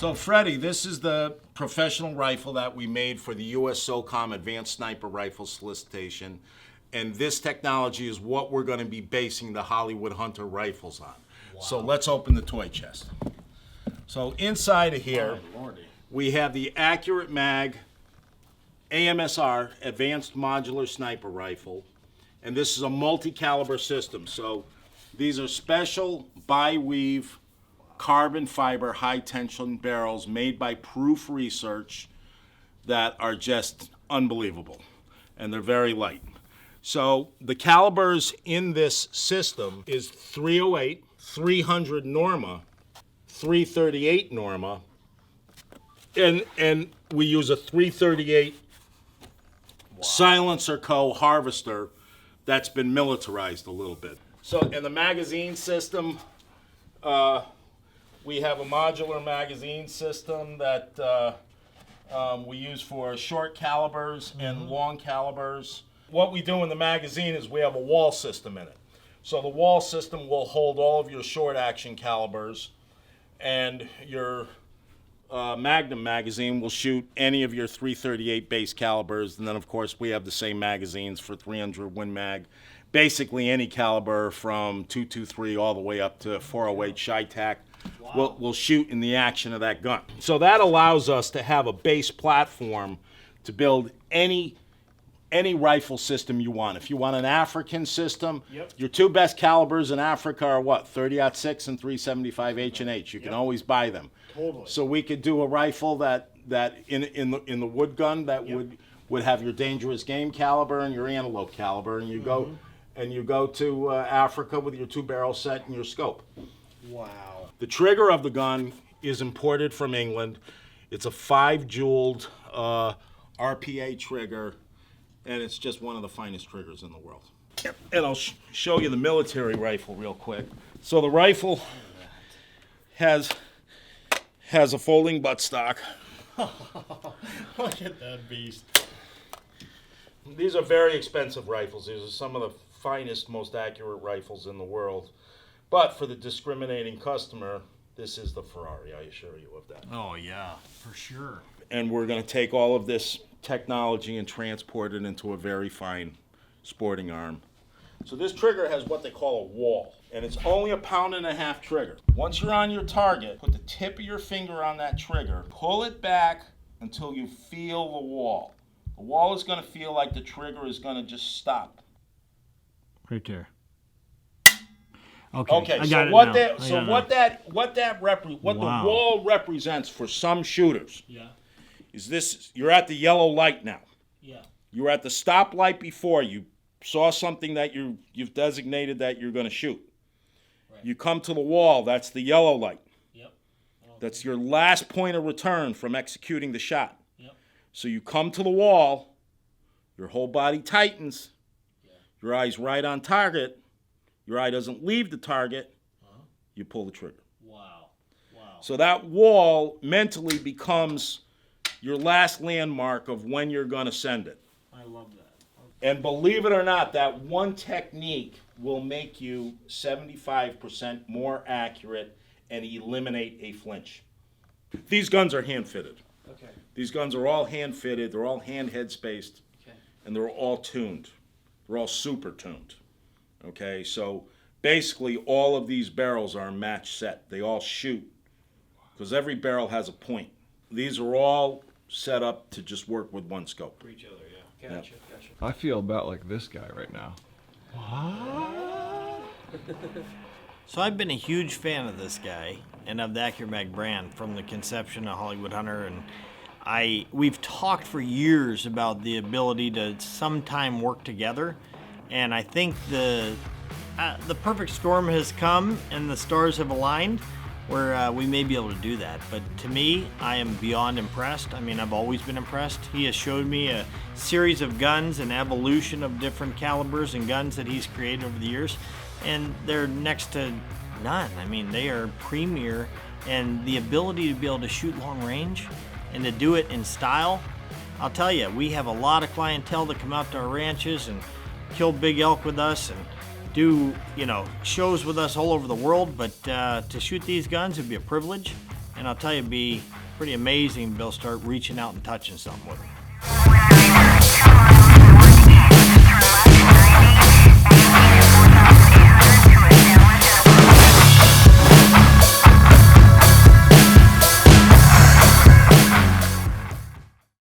So Freddie, this is the professional rifle that we made for the U.S. SOCOM Advanced Sniper Rifle Solicitation. And this technology is what we're going to be basing the Hollywood Hunter rifles on. Wow. So let's open the toy chest. So inside of here, we have the Accurate Mag AMSR, Advanced Modular Sniper Rifle. And this is a multi-caliber system. So these are special bi-weave carbon fiber high tension barrels made by Proof Research that are just unbelievable. And they're very light. So the calibers in this system is 308, 300 Norma, 338 Norma, and we use a 338 Silencer Co. Harvester that's been militarized a little bit. So in the magazine system, we have a modular magazine system that we use for short calibers and long calibers. What we do in the magazine is we have a wall system in it. So the wall system will hold all of your short action calibers, and your Magnum magazine will shoot any of your 338 base calibers. And then, of course, we have the same magazines for 300 Win Mag. Basically, any caliber from 223 all the way up to 408 Chi-Tac. Wow. We'll shoot in the action of that gun. So that allows us to have a base platform to build any rifle system you want. If you want an African system, your two best calibers in Africa are what? 30-06 and 375 H&H. You can always buy them. Totally. So we could do a rifle that in the wood gun that would have your dangerous game caliber and your antelope caliber, and you go to Africa with your 2-barrel set and your scope. Wow. The trigger of the gun is imported from England. It's a 5-jeweled RPA trigger, and it's just one of the finest triggers in the world. And I'll show you the military rifle real quick. So the rifle has a folding buttstock. Look at that beast. These are very expensive rifles. These are some of the finest, most accurate rifles in the world. But for the discriminating customer, this is the Ferrari, I assure you of that. Oh, yeah, for sure. And we're going to take all of this technology and transport it into a very fine sporting arm. So this trigger has what they call a wall, and it's only a 1.5 pound trigger. Once you're on your target, put the tip of your finger on that trigger, pull it back until you feel the wall. The wall is going to feel like the trigger is going to just stop. Right there. Okay, I so got what it the wall represents for some shooters Yeah. is this: you're at the yellow light now. Yeah. You were at the stoplight before. You saw something that you've designated that you're going to shoot. Right. You come to the wall. That's the yellow light. Yep. That's your last point of return from executing the shot. Yep. So you come to the wall. Your whole body tightens. Yeah. Your eye's right on target. Your eye doesn't leave the target. You pull the trigger. Wow. So that wall mentally becomes your last landmark of when you're going to send it. I love that. And believe it or not, that one technique will make you 75% more accurate and eliminate a flinch. These guns are hand-fitted. Okay. These guns are all hand-fitted. They're all hand-head spaced. Okay. And they're all tuned. They're all super tuned. Okay, so basically all of these barrels are match set. They all shoot because every barrel has a point. These are all set up to just work with one scope. For each other, yeah. Gotcha. I feel about like this guy right now. So I've been a huge fan of this guy and of the Accurate Mag brand from the conception of Hollywood Hunter, and we've talked for years about the ability to sometime work together, and I think the perfect storm has come and the stars have aligned where we may be able to do that. But to me, I am beyond impressed. I mean, I've always been impressed. He has showed me a series of guns, an evolution of different calibers and guns that he's created over the years, and they're next to none. I mean, they are premier, and the ability to be able to shoot long range and to do it in style, I'll tell you, we have a lot of clientele that come out to our ranches and kill big elk with us and do, shows with us all over the world, but to shoot these guns would be a privilege, And I'll tell you, it'd be pretty amazing if they'll start reaching out and touching something with them.